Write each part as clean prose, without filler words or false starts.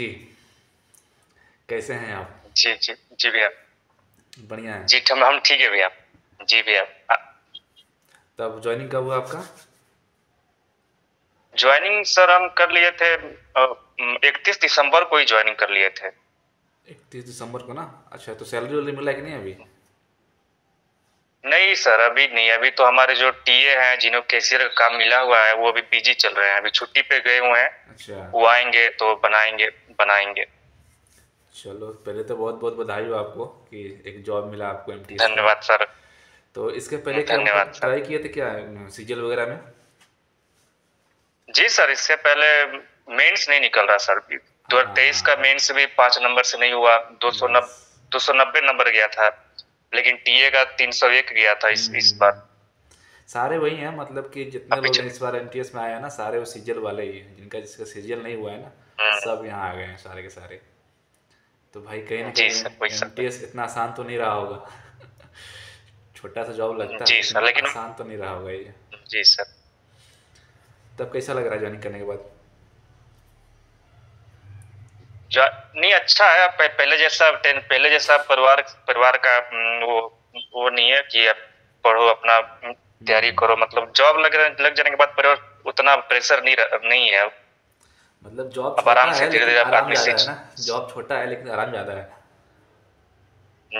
जी, कैसे हैं आप? जी, जी, जी भैया। बढ़िया हैं। जी, हम ठीक है भैया। जी भैया। तब जॉइनिंग कब हुआ आपका? जॉइनिंग सर हम कर लिए थे 31 दिसंबर को ही जॉइनिंग कर लिए थे। 31 दिसंबर को ना? अच्छा, तो सैलरी वैलरी मिला कि नहीं अभी? नहीं सर, अभी नहीं। अभी तो हमारे जो टीए हैं, जिन्हें कैशियर का काम मिला हुआ है, वो अभी बिजी चल रहे हैं, अभी छुट्टी पे गए हुए हैं। अच्छा, वो आएंगे तो बनाएंगे बनाएंगे। चलो पहले तो बहुत बहुत बधाई हो आपको कि एक जॉब मिला आपको एमटीएस का। धन्यवाद सर। तो इसके पहले क्या धन्यवाद मतलब सर। ट्राई किए थे क्या सीजीएल वगैरह में? जी सर, इससे पहले मेंस नहीं निकल रहा सर। 2023 का हाँ, मेंस भी 5 नंबर से नहीं हुआ। बस। 290 नंबर गया था। लेकिन टीए का 301 गया था इस बार। सारे वही हैं, मतलब कि जितने अभी लोग हैं इस बार एमटीएस में आए हैं ना, सारे वो सीजीएल वाले ही हैं। जिसका सीजीएल नहीं हुआ है ना, सब यहाँ आ गए हैं सारे के सारे। तो भाई कहीं ना जी कहीं सर, वही सर। एमटीएस इतना आसान तो नहीं रहा होगा। छोटा सा जॉब लगता है जी लेकिन सर, लेकिन आसान तो नहीं रहा होगा ये। जी सर। तब कैसा लग रहा है ज्वाइनिंग करने के बाद? जो नहीं अच्छा है। पहले जैसा परिवार परिवार का वो नहीं है कि आप पढ़ो अपना, तैयारी करो। मतलब जॉब लग जाने के बाद परिवार उतना प्रेशर नहीं है। मतलब जॉब अब आराम छोटा से है धीरे लेकिन धीरे आराम आदमी ज़्यादा है सीख। ना। जॉब छोटा है लेकिन आराम ज़्यादा है।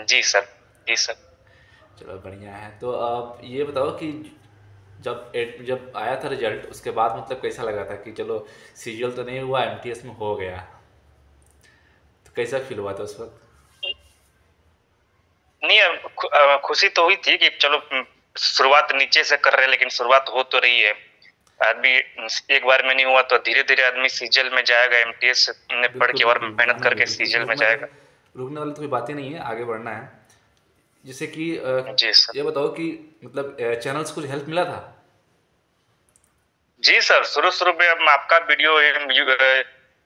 जी सर। जी सर। चलो बढ़िया है। तो आप ये बताओ कि जब आया था रिजल्ट उसके बाद मतलब कैसा लगा था कि चलो सीजीएल तो नहीं हुआ, एमटीएस में हो गया। तो कैसा फील हुआ था उस वक्त? नहीं, खुशी तो हुई थी कि चलो शुरुआत नीचे से कर रहे हैं, लेकिन शुरुआत हो तो रही है। आदमी एक बार में नहीं हुआ तो धीरे धीरे आदमी सीजल में जाएगा, एमटीएस में पढ़ बिल्कुल के और बिल्कुल, मेहनत जाना भी करके बिल्कुल, सीजल में जाएगा। रुकने वाली तो कोई बात ही नहीं है, आगे बढ़ना है। जैसे कि जी सर। ये बताओ कि मतलब चैनल से कुछ हेल्प मिला था? जी सर, शुरू शुरू में हम आपका वीडियो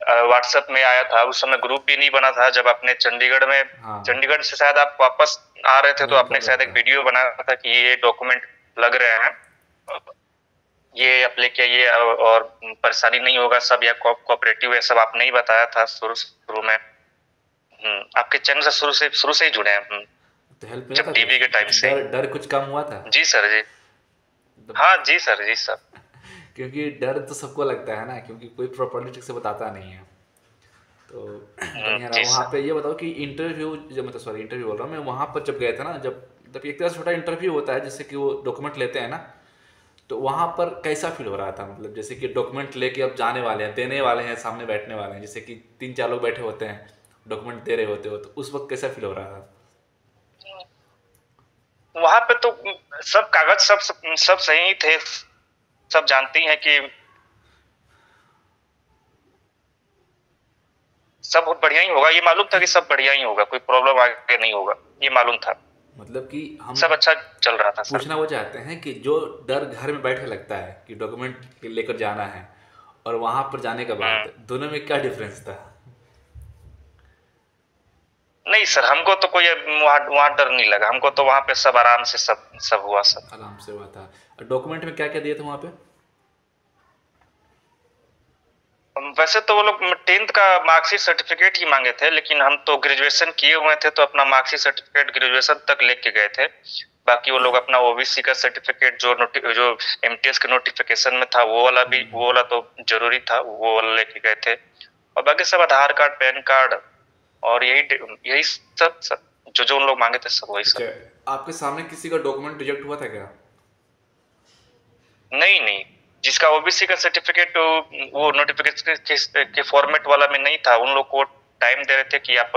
व्हाट्सएप में आया था। उस समय ग्रुप भी नहीं बना था। जब आपने हाँ, चंडीगढ़ से शायद आप वापस आ रहे थे, तो वहीं कर आपने रहा शायद एक था। वीडियो बनाया था कि ये डॉक्यूमेंट लग रहे हैं, ये आप लेके आइए और परेशानी नहीं होगा सब, या कोऑपरेटिव है सब, आपने ही बताया था शुरू शुरू में। आपके चैनल से शुरू से ही जुड़े हैं तो हेल्प मिला था जब कुछ? डीबी के टाइम कुछ से ही। डर डर कुछ कम हुआ था? जी सर। जी मतलब हाँ। जी सर। जी सर। क्योंकि डर तो सबको लगता है ना, क्योंकि कोई प्रॉपर्ली ठीक से बताता नहीं है। तो बढ़िया रहा। जी वहाँ सर। पे ये बताओ कि इंटरव्यू, जब मतलब सॉरी इंटरव्यू बोल रहा हूँ मैं, वहाँ पर जब गए थे ना, जब एक तरह से छोटा इंटरव्यू होता है जैसे कि वो डॉक्यूमेंट लेते हैं ना, तो वहाँ पर कैसा फील हो रहा था? मतलब जैसे कि डॉक्यूमेंट लेके अब जाने वाले हैं, देने वाले हैं, सामने बैठने वाले हैं, जैसे कि तीन चार लोग बैठे होते हैं, डॉक्यूमेंट दे रहे होते हो, तो उस वक्त कैसा फील हो रहा था? वहां पे तो सब कागज सब सही ही थे। सब जानती हैं कि सब बढ़िया ही होगा। ये मालूम था कि सब बढ़िया ही होगा, कोई प्रॉब्लम आगे नहीं होगा, ये मालूम था। मतलब कि हम सब अच्छा चल रहा था सर। पूछना वो चाहते हैं कि जो डर घर में बैठे लगता है कि डॉक्यूमेंट लेकर जाना है, और वहाँ पर जाने के बाद हम्म। दोनों में क्या डिफरेंस था? नहीं सर, हमको तो कोई वहाँ वहाँ डर नहीं लगा। हमको तो वहाँ पे सब आराम से सब सब हुआ सब। आराम से हुआ था। डॉक्यूमेंट में क्या क्या दिए थे वहाँ पे? वैसे तो वो लोग 10th का मार्कशीट सर्टिफिकेट ही मांगे थे, लेकिन हम तो ग्रेजुएशन किए हुए थे, तो अपना मार्कशीट सर्टिफिकेट ग्रेजुएशन तक लेके गए थे। बाकी वो लोग अपना ओबीसी का सर्टिफिकेट जो एमटीएस के नोटिफिकेशन में था, वो वाला तो जरूरी था, वो वाला लेके गए थे। और बाकी सब आधार कार्ड, पैन कार्ड और यही सब जो जो उन लोग मांगे थे, सब वही अच्छा, सब। आपके सामने किसी का डॉक्यूमेंट रिजेक्ट हुआ था क्या? नहीं नहीं, जिसका ओबीसी का सर्टिफिकेट वो नोटिफिकेशन के फॉर्मेट वाला में नहीं था, उन लोग को टाइम दे रहे थे कि आप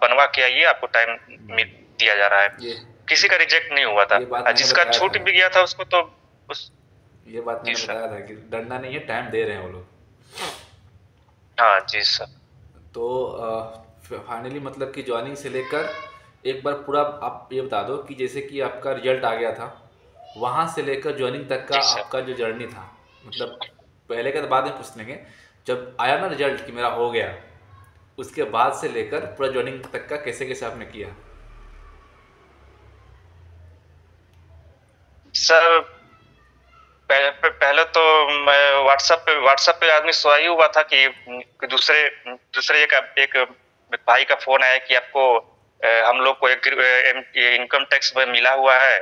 बनवा के आइए, आपको टाइम दिया जा रहा है। ये किसी का रिजेक्ट नहीं हुआ था। ये बात और मैंने जिसका बताया था। छूट भी गया था उसको तो उस। ये बात जी मैंने सर। बताया था कि डरना नहीं है, टाइम दे रहे हैं वो लोग। हाँ जी सर। तो फाइनली मतलब कि ज्वाइनिंग से लेकर एक बार पूरा आप ये बता दो कि जैसे कि आपका रिजल्ट आ गया था, वहाँ से लेकर ज्वाइनिंग तक का जी सर। आपका जो जर्नी था, मतलब पहले का तो बाद में पूछ लेंगे। जब आया ना रिजल्ट कि मेरा हो गया, उसके बाद से लेकर पूरा ज्वाइनिंग तक का कैसे कैसे आपने किया? सर पहले तो मैं व्हाट्सएप पे आदमी सोया ही हुआ था कि दूसरे दूसरे एक भाई का फोन आया कि आपको हम लोग को एक इनकम टैक्स में मिला हुआ है,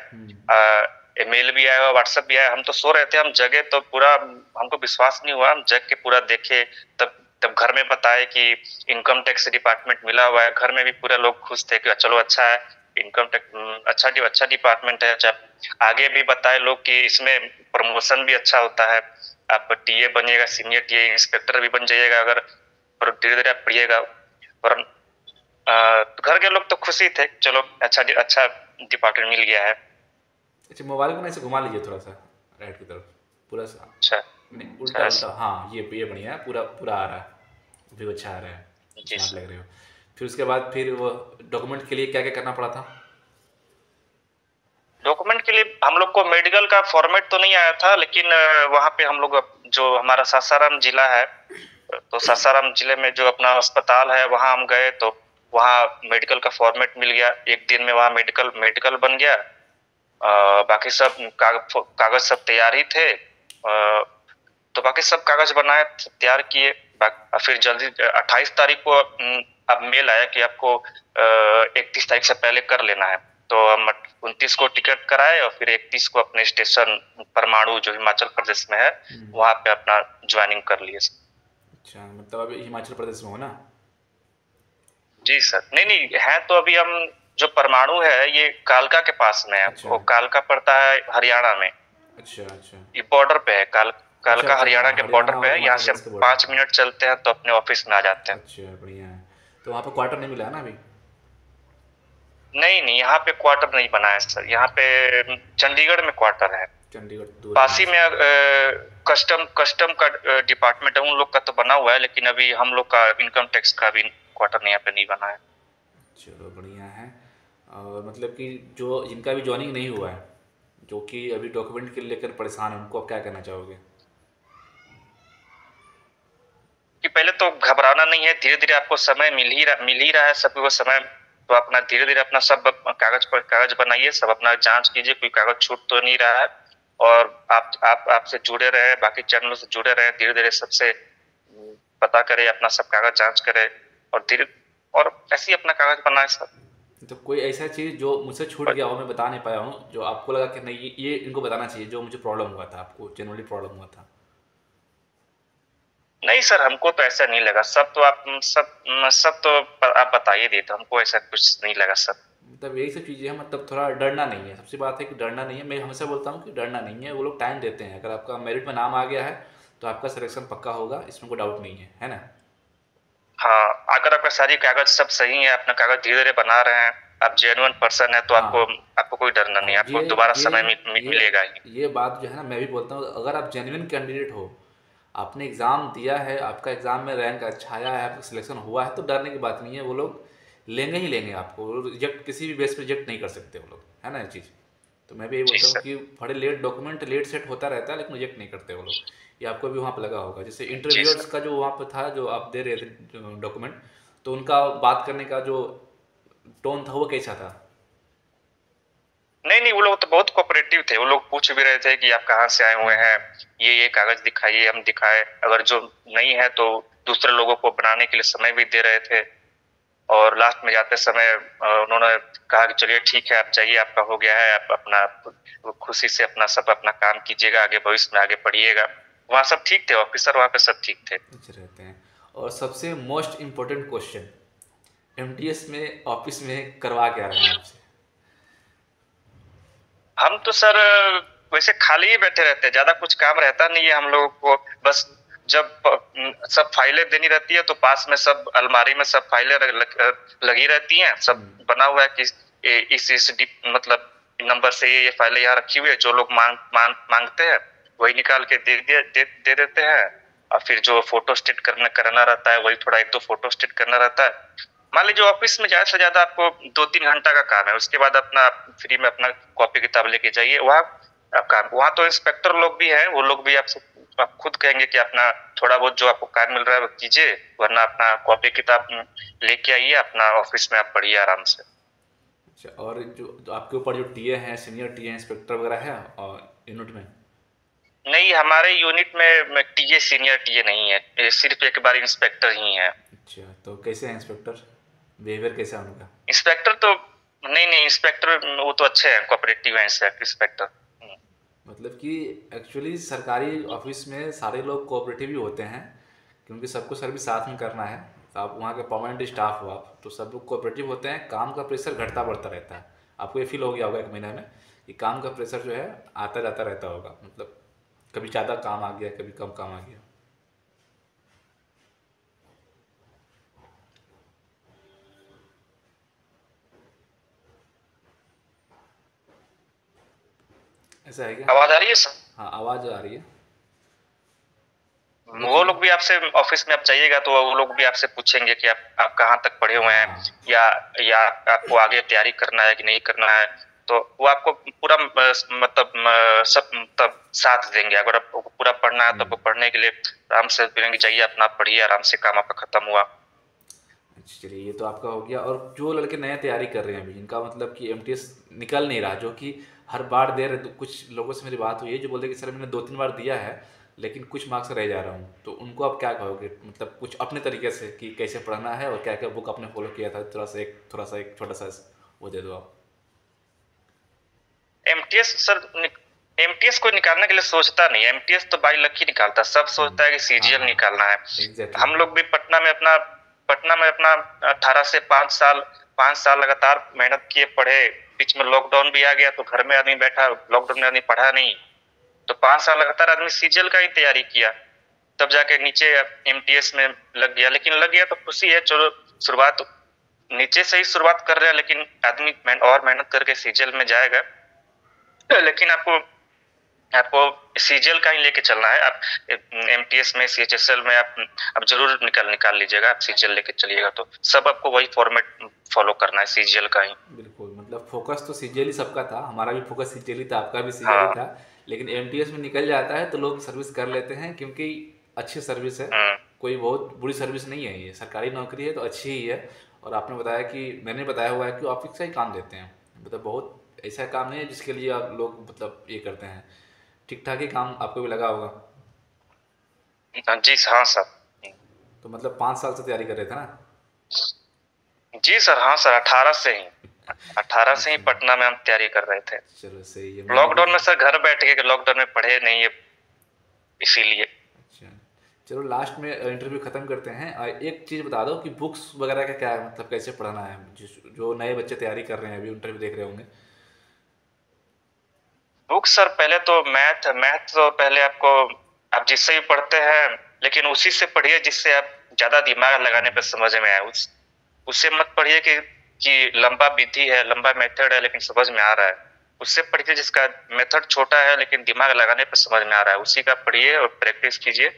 मेल भी आया, व्हाट्सएप भी आया। हम तो सो रहे थे, हम जगे तो पूरा हमको विश्वास नहीं हुआ। हम जग के पूरा देखे, तब तब घर में बताए कि इनकम टैक्स डिपार्टमेंट मिला हुआ है। घर में भी पूरे लोग खुश थे कि चलो अच्छा है, इनकम टैक्स अच्छा डिपार्टमेंट है। जब आगे भी बताए लोग कि इसमें प्रमोशन भी अच्छा होता है, आप टीए बनिएगा, सीनियर टीए इंस्पेक्टर भी बन जाइएगा अगर धीरे धीरे आप पढ़िएगा। और घर के लोग तो खुशी थे, चलो अच्छा अच्छा डिपार्टमेंट मिल गया है। अच्छा, मोबाइल को ना ऐसे घुमा लीजिए थोड़ा सा राइट की तरफ, पूरा सा, अच्छा नहीं उल्टा अच्छा। उल्टा, हाँ ये बढ़िया है, पूरा पूरा आ रहा है, व्यू अच्छा आ रहा है, जी स्मार्ट सर। लग रहे हो। फिर उसके बाद फिर वो डॉक्यूमेंट के लिए क्या क्या करना पड़ा था? डॉक्यूमेंट के लिए हम लोग को मेडिकल का फॉर्मेट तो नहीं आया था, लेकिन वहाँ पे हम लोग जो हमारा सासाराम जिला है, तो सासाराम जिले में जो अपना अस्पताल है वहाँ हम गए, तो वहाँ मेडिकल का फॉर्मेट मिल गया। एक दिन में वहाँ मेडिकल मेडिकल बन गया। बाकी सब कागज सब तैयार ही थे। तो बाकी सब कागज बनाए, तैयार किए। फिर जल्दी 28 तारीख को अब मेल आया कि आपको 31 तारीख से पहले कर लेना है। तो हम 29 को टिकट कराए और फिर 31 को अपने स्टेशन परमाणु जो हिमाचल प्रदेश में है वहां पे अपना ज्वाइनिंग कर लिए। अच्छा, मतलब अभी हिमाचल प्रदेश में हो ना? जी सर। नहीं नहीं है, तो अभी हम जो परमाणु है ये कालका के पास में है। अच्छा वो कालका पड़ता है हरियाणा में, अच्छा अच्छा ये बॉर्डर पे है। अच्छा कालका अच्छा, हरियाणा हाँ के बॉर्डर हरियाणा पे और है। यहाँ हिमाचल से प्रदेश के बॉर्डर 5 मिनट चलते हैं तो अपने ऑफिस में आ जाते पे। हैं। अच्छा बढ़िया है। तो वहाँ पे क्वार्टर नहीं मिला है ना अभी? नहीं नहीं, यहाँ पे क्वार्टर नहीं बना है सर। यहाँ पे चंडीगढ़ में क्वार्टर है। चंडीगढ़ दूर है वहाँ पास ही से। में कस्टम कस्टम का डिपार्टमेंट है, उन लोग का तो बना हुआ है, लेकिन अभी हम लोग का इनकम टैक्स का भी क्वार्टर यहाँ पे नहीं बना है। चलो बढ़िया है। और मतलब कि जो जिनका भी जॉइनिंग नहीं हुआ है, जो कि अभी डॉक्यूमेंट के लेकर परेशान है, उनको आप क्या कहना चाहोगे? कि पहले तो घबराना नहीं है, धीरे धीरे आपको समय मिल ही रहा है सबको वो समय। तो अपना धीरे धीरे अपना सब कागज बनाइए, सब अपना जांच कीजिए, कोई कागज छूट तो नहीं रहा है। और आप आपसे जुड़े रहे, बाकी चैनलों से जुड़े रहे, धीरे धीरे सबसे पता करें, अपना सब कागज जांच करें और धीरे और ऐसे ही अपना कागज बनाए सब। तो कोई ऐसा चीज़ जो मुझसे छूट गया हो, मैं बता नहीं पाया हूँ, जो आपको लगा कि नहीं ये इनको बताना चाहिए, जो मुझे प्रॉब्लम हुआ था, आपको जनरली प्रॉब्लम हुआ था? नहीं सर, हमको तो ऐसा नहीं लगा। सब तो आप सब तो आप बताइए दिए, तो हमको ऐसा कुछ नहीं लगा सर। मतलब यही सब चीज़ें हैं, मतलब थोड़ा डरना नहीं है, सबसे बात है कि डरना नहीं है। मैं हमेशा बोलता हूँ कि डरना नहीं है, वो लोग टाइम देते हैं। अगर आपका मेरिट में नाम आ गया है तो आपका सिलेक्शन पक्का होगा, इसमें कोई डाउट नहीं है ना? हाँ, अगर आपका सारी कागज सब सही है, अपना कागज धीरे धीरे बना रहे हैं, आप जेन्युइन पर्सन है, तो आपको हाँ आपको कोई डरना नहीं है, हाँ, आपको दोबारा ये समय ये मिलेगा ही। ये बात जो है ना, मैं भी बोलता हूँ, अगर आप जेन्युइन कैंडिडेट हो, आपने एग्ज़ाम दिया है, आपका एग्ज़ाम में रैंक अच्छा आया है, आपका सिलेक्शन हुआ है, तो डरने की बात नहीं है। वो लोग लेंगे ही लेंगे आपको, वो रिजेक्ट किसी भी बेस पे रिजेक्ट नहीं कर सकते वो लोग, है ना ये चीज़? तो मैं भी यही जी बोलता हूँ सर। कि बड़े लेट डॉक्यूमेंट लेट सेट होता रहता है, लेकिन रिजेक्ट नहीं करते वो लोग। ये आपको भी वहाँ पे लगा होगा, जैसे जी इंटरव्यूअर्स सर। का जो वहाँ पे था, जो आप दे रहे थे डॉक्यूमेंट, तो उनका बात करने का जो टोन था वो कैसा था? नहीं नहीं, वो लोग तो बहुत कोऑपरेटिव थे। वो लोग पूछ भी रहे थे कि आप कहाँ से आए हुए हैं, ये कागज दिखाइए, हम दिखाए। अगर जो नहीं है तो दूसरे लोगों को बनाने के लिए समय भी दे रहे थे। और लास्ट में जाते समय उन्होंने कहा कि चलिए ठीक है, आप जाइए, आपका हो गया है, आप अपना खुशी से अपना सब अपना काम कीजिएगा, आगे भविष्य में आगे पढ़िएगा। वहाँ सब ठीक थे, ऑफिसर वहाँ पे सब ठीक थे। अच्छे रहते हैं। और सबसे मोस्ट इम्पोर्टेंट क्वेश्चन, एमटीएस में ऑफिस में करवा क्या रहे हैं आपसे? हम तो सर वैसे खाली ही बैठे रहते हैं, ज्यादा कुछ काम रहता नहीं है हम लोगों को। बस जब सब फाइलें देनी रहती है तो पास में सब अलमारी में सब फाइलें लगी रहती हैं। सब बना हुआ है कि मतलब नंबर से ये फाइलें यहाँ रखी हुई है, जो लोग मांगते हैं वही निकाल के दे देते हैं। और फिर जो फोटो स्टेट करना रहता है, वही थोड़ा 1-2 फोटो स्टेट करना रहता है। मान लीजिए ऑफिस में ज्यादा से ज्यादा आपको 2-3 घंटा का काम है, उसके बाद अपना फ्री में अपना कॉपी किताब लेके जाइए। वहाँ आप काम, वहाँ तो इंस्पेक्टर लोग भी हैं, वो लोग भी आपसे आप खुद कहेंगे कि अपना थोड़ा बहुत जो आपको काम मिल रहा है वो कीजिए, वरना अपना कॉपी किताब लेके आइए, अपना ऑफिस में आप पढ़िए आराम से। अच्छा, और जो आपके ऊपर जो टीए हैं, सीनियर टीए इंस्पेक्टर वगैरह है और यूनिट में? नहीं, हमारे यूनिट में टीए सीनियर टीए नहीं है, ये सिर्फ एक बार इंस्पेक्टर ही है। अच्छा, तो कैसे हैं इंस्पेक्टर, बिहेवियर कैसा है उनका? इंस्पेक्टर तो नहीं, इंस्पेक्टर वो तो अच्छे हैं, कोऑपरेटिव हैं इंस्पेक्टर। मतलब कि एक्चुअली सरकारी ऑफिस में सारे लोग कोऑपरेटिव ही होते हैं, क्योंकि सबको सर्विस साथ में करना है। तो आप वहाँ के परमानेंट स्टाफ हो आप, तो सब लोग कोऑपरेटिव होते हैं। काम का प्रेशर घटता बढ़ता रहता है। आपको ये फील हो गया होगा एक महीने में कि काम का प्रेशर जो है आता जाता रहता होगा, मतलब कभी ज़्यादा काम आ गया, कभी कम काम आ गया। ऐसा है क्या? आवाज आ रही है सर? हाँ, आवाज़ आ रही है। वो देखिए। लोग भी आपसे, ऑफिस में आप जाइएगा तो वो लोग भी आपसे पूछेंगे कि आप कहाँ तक पढ़े हुए हैं, हाँ। या या आपको आगे तैयारी करना है कि नहीं करना है। तो वो आपको पूरा मतलब सब मतलब साथ देंगे। अगर आपको पूरा पढ़ना है तो आपको पढ़ने के लिए आराम से बोलेंगे, जाइए अपना पढ़िए आराम से, काम आपका खत्म हुआ। अच्छा, चलिए ये तो आपका हो गया। और जो लड़के नया तैयारी कर रहे हैं अभी, जिनका मतलब कि एमटीएस निकल नहीं रहा, जो कि हर बार दे रहे, तो कुछ लोगों से मेरी बात हुई है जो बोलते हैं कि सर मैंने 2-3 बार दिया है लेकिन कुछ मार्क्स रह जा रहा हूँ, तो उनको आप क्या कहोगे? मतलब कुछ अपने तरीके से कि कैसे पढ़ना है और क्या क्या बुक आपने फॉलो किया था, थोड़ा सा एक छोटा सा वो दे दो आप। एमटीएस सर, एमटीएस को निकालने के लिए सोचता नहीं, एमटीएस तो बाई लक ही निकालता। सब सोचता है कि हाँ सीजीएल हाँ, निकालना है। एग्जैक्टली। हम लोग भी पटना में अपना 18 से 5 साल 5 साल लगातार मेहनत किए, पढ़े। बीच में लॉकडाउन भी आ गया तो घर में आदमी बैठा, लॉकडाउन में आदमी पढ़ा नहीं। तो 5 साल लगातार आदमी सीजीएल का ही तैयारी किया, तब जाके नीचे एमटीएस में लग गया। लेकिन लग गया तो खुशी है, चलो शुरुआत नीचे से ही शुरुआत कर रहे हैं, लेकिन आदमी और मेहनत करके सीजीएल में जाएगा। लेकिन आपको आपको सीजीएल का ही लेके चलना है। आप एमटीएस में, सीएचएसएल में आप जरूर निकाल लीजिएगा। आप सीजीएल लेके चलिएगा तो सब आपको वही फॉर्मेट फॉलो करना है, सीजीएल का ही। बिल्कुल, मतलब फोकस तो सीजीएल ही सबका था, हमारा भी फोकस सीजीएल ही था, आपका भी सीजीएल ही था। हाँ। लेकिन एमटीएस में निकल जाता है तो लोग सर्विस कर लेते हैं, क्योंकि अच्छी सर्विस है। हम्म। कोई बहुत बुरी सर्विस नहीं है, ये सरकारी नौकरी है तो अच्छी ही है। और आपने बताया कि मैंने बताया हुआ है कि ऑफिस का ही काम देते हैं, मतलब बहुत ऐसा काम नहीं है जिसके लिए आप लोग मतलब ये करते हैं। ठीक ठाक ही काम आपको भी लगा होगा। जी हाँ सर। तो मतलब 5 साल से तैयारी कर रहे थे ना? जी सर, हाँ सर, 18 से ही अच्छा, पटना में हम तैयारी कर रहे थे। चलो सही है। मैंने भी। लॉकडाउन में सर घर बैठ के, लॉकडाउन में पढ़े नहीं है इसीलिए। अच्छा, चलो लास्ट में इंटरव्यू ख़त्म करते हैं। एक चीज़ बता दो कि बुक्स वगैरह का क्या है, मतलब कैसे पढ़ना है, जो नए बच्चे तैयारी कर रहे हैं, अभी इंटरव्यू देख रहे होंगे। बुक सर, पहले तो मैथ मैथ तो पहले आपको, आप जिससे भी पढ़ते हैं लेकिन उसी से पढ़िए जिससे आप ज्यादा दिमाग लगाने पर समझ में आए। उससे मत पढ़िए कि लंबा विधि है, लंबा मेथड है लेकिन समझ में आ रहा है। उससे पढ़िए जिसका मेथड छोटा है लेकिन दिमाग लगाने पर समझ में आ रहा है, उसी का पढ़िए और प्रैक्टिस कीजिए।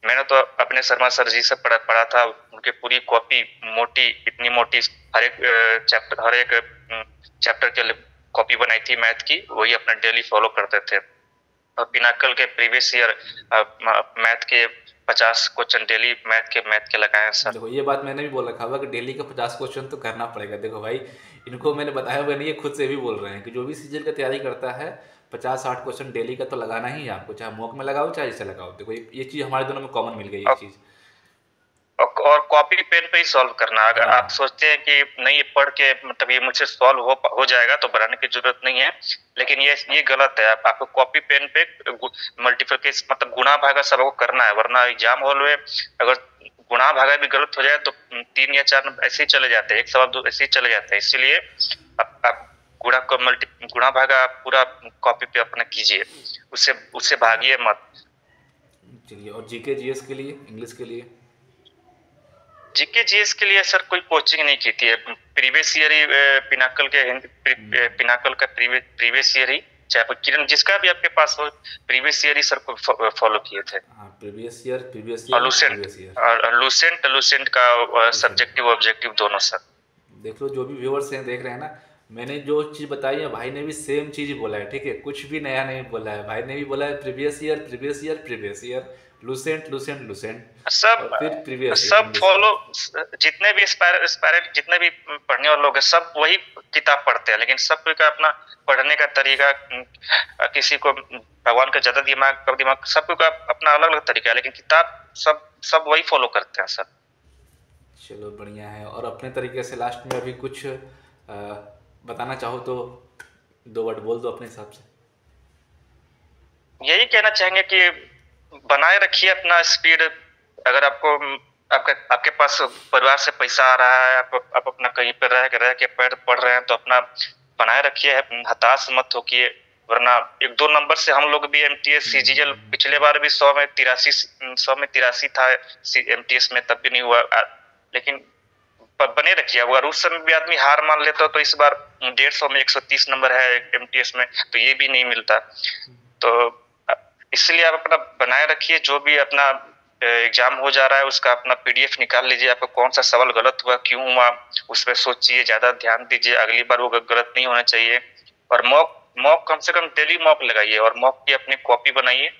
मैंने तो अपने शर्मा सर जी से पढ़ा था, उनकी पूरी कॉपी मोटी, इतनी मोटी, हर एक चैप्टर के लिए कॉपी बनाई थी मैथ की, वही अपना डेली फॉलो करते थे। और पिनाकल के प्रीवियस ईयर मैथ के 50 क्वेश्चन डेली मैथ के लगाए हैं सर। देखो, ये बात मैंने भी बोल रखा होगा कि डेली का 50 क्वेश्चन तो करना पड़ेगा। देखो भाई, इनको मैंने बताया हुआ नहीं है, खुद से भी बोल रहे हैं कि जो भी सीजन का तैयारी करता है 50-60 क्वेश्चन डेली का तो लगाना ही है आपको, चाहे मॉक में लगाओ चाहे इसे लगाओ। देखो ये चीज़ हमारे दोनों में कॉमन मिल गई, ये और चीज़। और कॉपी पेन पे ही सॉल्व करना। अगर आप हाँ, सोचते हैं कि नहीं ये पढ़ के मतलब ये मुझसे सॉल्व हो जाएगा तो बनाने की जरूरत नहीं है, लेकिन ये गलत है। आपको कॉपी पेन पे मल्टीप्लिकेशन मतलब गुणा भागा सबको करना है, वरना एग्जाम हॉल में अगर गुणा भागा भी गलत हो जाए तो 3 या 4 ऐसे ही चले जाते हैं, एक सवाल 2 ऐसे ही चले जाते हैं। इसीलिए आप गुणा भागा आप पूरा कॉपी पे अपना कीजिए, उससे उससे भागिए मत। चलिए। और जीके जीएस के लिए, इंग्लिश के लिए? जीके जीएस के लिए सर कोई कोचिंग नहीं की थी। प्रीवियस ईयर ही पिनाकल के पिनाकल का प्रीवियस ईयर ही, चाहे किरण जिसका भी आपके पास हो, प्रीवियस ईयर ही सर को फॉलो किए थे। हाँ, प्रीवियस ईयर, प्रीवियस और ईयर, लूसेंट प्रीवियस ईयर। और लूसेंट का सब्जेक्टिव ऑब्जेक्टिव दोनों सर। देख लो, जो भी व्यूअर्स हैं देख रहे हैं ना, मैंने जो चीज़ बताई है भाई ने भी सेम चीज़ ही बोला है, ठीक है? कुछ भी नया नहीं बोला है, भाई ने भी बोला है previous year, previous year, previous year. Lucent Lucent Lucent सब और फिर प्रीवियस ईयर सब इंग्लिश में। फॉलो, जितने भी एस्पायरेंट जितने भी पढ़ने वाले लोग हैं सब वही किताब पढ़ते हैं, लेकिन सब कोई का अपना पढ़ने का तरीका, किसी को भगवान का ज्यादा दिमाग कम दिमाग, सब कोई का अपना अलग अलग तरीका है, लेकिन किताब सब सब वही फॉलो करते हैं सब। चलो बढ़िया है। और अपने तरीके से लास्ट में अभी कुछ बताना चाहो तो 2 वर्ड बोल दो अपने हिसाब से। यही कहना चाहेंगे कि बनाए रखिए अपना स्पीड। अगर आपको आपके आपके पास परिवार से पैसा आ रहा है, आप अपना कहीं पर रह के पढ़ रहे हैं तो अपना बनाए रखिए, हताश मत होइए, वरना 1-2 नंबर से हम लोग भी एमटीएस सीजीएल पिछले बार भी 100 में 83 था एमटीएस में, तब भी नहीं हुआ। लेकिन बने रखिए। अगर उस समय भी आदमी हार मान लेता तो इस बार 150 में 130 नंबर है एमटीएस में, तो ये भी नहीं मिलता। तो इसलिए आप अपना बनाए रखिए, जो भी अपना एग्जाम हो जा रहा है उसका अपना पीडीएफ निकाल लीजिए, आपको कौन सा सवाल गलत हुआ, क्यों हुआ, उस पर सोचिए, ज्यादा ध्यान दीजिए, अगली बार वो गलत नहीं होना चाहिए। और मॉक मॉक कम से कम डेली मॉक लगाइए और मॉक की अपनी कॉपी बनाइए,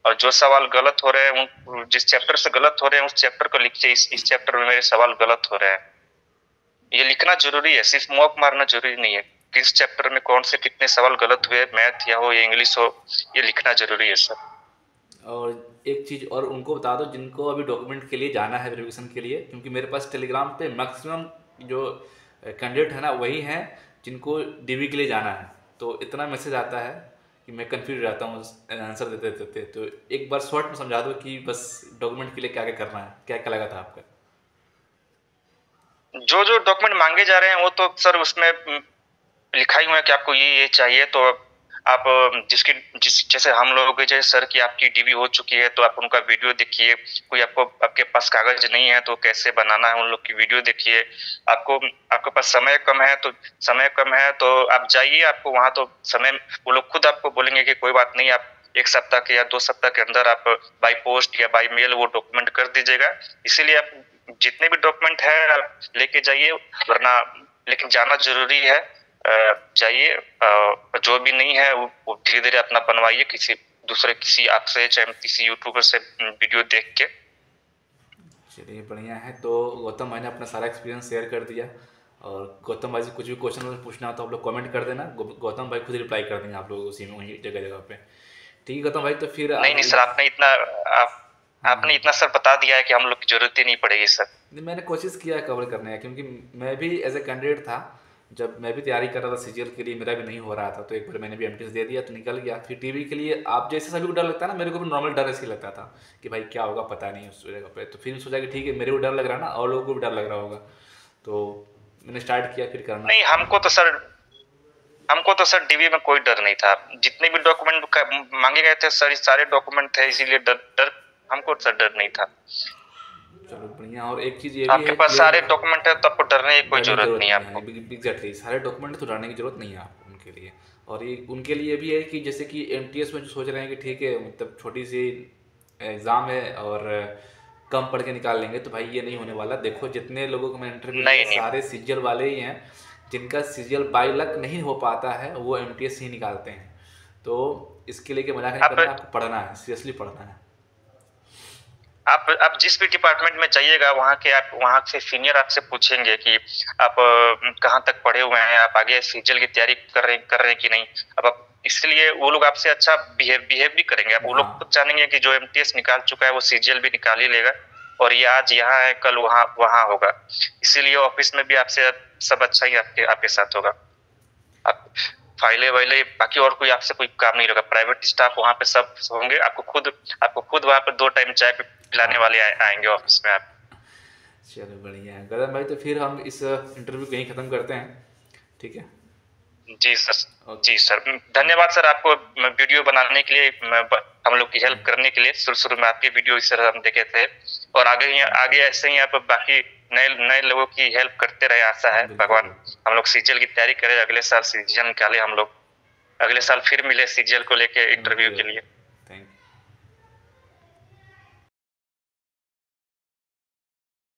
और जो सवाल गलत हो रहे हैं, जिस चैप्टर से गलत हो रहे हैं उस चैप्टर को लिखिए, इस चैप्टर में मेरे सवाल गलत हो रहे हैं। ये लिखना जरूरी है, सिर्फ मॉक मारना जरूरी नहीं है। किस चैप्टर में कौन से कितने सवाल गलत हुए, मैथ या हो या इंग्लिश हो, ये लिखना जरूरी है सर। और एक चीज़ और उनको बता दो जिनको अभी डॉक्यूमेंट के लिए जाना है वेरिफिकेशन के लिए, क्योंकि मेरे पास टेलीग्राम पे मैक्सिमम जो कैंडिडेट है ना वही हैं जिनको डीवी के लिए जाना है। तो इतना मैसेज आता है कि मैं कंफ्यूज रहता हूँ आंसर देते देते। तो एक बार शॉर्ट में समझा दो कि बस डॉक्यूमेंट के लिए क्या क्या करना है, क्या क्या लगा था आपका। जो जो डॉक्यूमेंट मांगे जा रहे हैं वो तो सर उसमें लिखा ही हुआ है कि आपको ये चाहिए। तो आप जैसे हम लोगों के जैसे सर की आपकी डीवी हो चुकी है तो आप उनका वीडियो देखिए। कोई आपके पास कागज नहीं है तो कैसे बनाना है उन लोग की वीडियो देखिए। आपके पास समय कम है तो आप जाइए। आपको वहां तो समय वो लोग खुद आपको बोलेंगे कि कोई बात नहीं, आप 1 सप्ताह के या 2 सप्ताह के अंदर आप बाई पोस्ट या बाई मेल वो डॉक्यूमेंट कर दीजिएगा। इसीलिए आप जितने भी डॉक्यूमेंट है आप लेके जाइए, वरना लेकिन जाना जरूरी है। जाइए, जो भी नहीं है वो धीरे धीरे अपना बनवाइए, किसी आपसे चाहे किसी यूट्यूबर से वीडियो देख के। चलिए बढ़िया है। तो गौतम भाई ने अपना सारा एक्सपीरियंस शेयर कर दिया, और गौतम भाई से कुछ भी क्वेश्चन पूछना हो तो आप लोग कमेंट कर देना, गौतम भाई खुद रिप्लाई कर देंगे आप लोग उसी में, वहीं जगह जगह पे। ठीक है गौतम भाई, तो फिर नहीं सर, आपने इतना सर बता दिया है कि हम लोग की जरूरत ही नहीं पड़ेगी सर। नहीं, मैंने कोशिश किया कवर करने का, क्योंकि मैं भी एज ए कैंडिडेट था। जब मैं भी तैयारी कर रहा था सीजीएल के लिए, मेरा भी नहीं हो रहा था, तो एक बार मैंने भी एमटीएस दे दिया तो निकल गया। फिर टीवी के लिए आप जैसे सभी को डर लगता है ना, मेरे को भी नॉर्मल डर ऐसे लगता था कि भाई क्या होगा पता नहीं उस जगह पे। तो फिर सोचा कि ठीक है, मेरे को डर लग रहा है ना, और लोगों को भी डर लग रहा होगा, तो मैंने स्टार्ट किया फिर करना। नहीं, हमको तो सर डीवी में कोई डर नहीं था। जितने भी डॉक्यूमेंट मांगे गए थे सर, सारे डॉक्यूमेंट थे, इसीलिए डर हमको सर डर नहीं था। चलो बढ़िया। और एक चीज़ ये भी आपके है, पास सारे डॉक्यूमेंट है तो आपको डरने की कोई डरने की जरूरत जरूरत नहीं है नहीं आपको। है। एग्जैक्टली, सारे डॉक्यूमेंट तो डरने की जरूरत नहीं है आपको उनके लिए। और ये उनके लिए भी है कि जैसे कि एमटीएस में जो सोच रहे हैं कि ठीक है मतलब छोटी सी एग्ज़ाम है और कम पढ़ के निकाल लेंगे, तो भाई ये नहीं होने वाला। देखो जितने लोगों को मैं इंटरव्यू लिया नहीं सारे सीजीएल वाले ही हैं। जिनका सीजीएल बाई लक नहीं हो पाता है वो एमटीएस ही निकालते हैं। तो इसके लिए कि मजाक नहीं करना, आपको पढ़ना है, सीरियसली पढ़ना है। आप जिस भी डिपार्टमेंट में जाइएगा वहाँ से सीनियर आपसे पूछेंगे कि आप कहाँ तक पढ़े हुए हैं, आप आगे सीजीएल की तैयारी कर रहे हैं कि नहीं। अब आप इसलिए वो लोग आपसे अच्छा बिहेव भी करेंगे। आप वो लोग खुद जानेंगे कि जो एमटीएस निकाल चुका है वो सीजीएल भी निकाल ही लेगा, और ये आज यहाँ है कल वहाँ होगा। इसीलिए ऑफिस में भी आपसे सब अच्छा ही आपके साथ होगा। आप फाइलें वाइलें बाकी और कोई आपसे कोई काम नहीं रहेगा। प्राइवेट स्टाफ वहाँ पे सब होंगे, आपको खुद वहाँ पे 2 टाइम चाय पिलाने वाले आएंगे ऑफिस में आप। चलो बढ़िया है गौतम भाई, तो फिर हम इस इंटरव्यू को यहीं ख़त्म करते हैं, ठीक है। जी सर, धन्यवाद सर आपको वीडियो बनाने के लिए, हम लोग की हेल्प करने के लिए। शुरू में आपके वीडियो इस तरह हम देखे थे, और आगे ऐसे ही आप बाकी नए लोगों की हेल्प करते रहे। आशा है भगवान हम लोग सीजीएल की तैयारी करें, अगले साल सीजीएल निकाले हम लोग, अगले साल फिर मिले सीजीएल को लेके इंटरव्यू के लिए।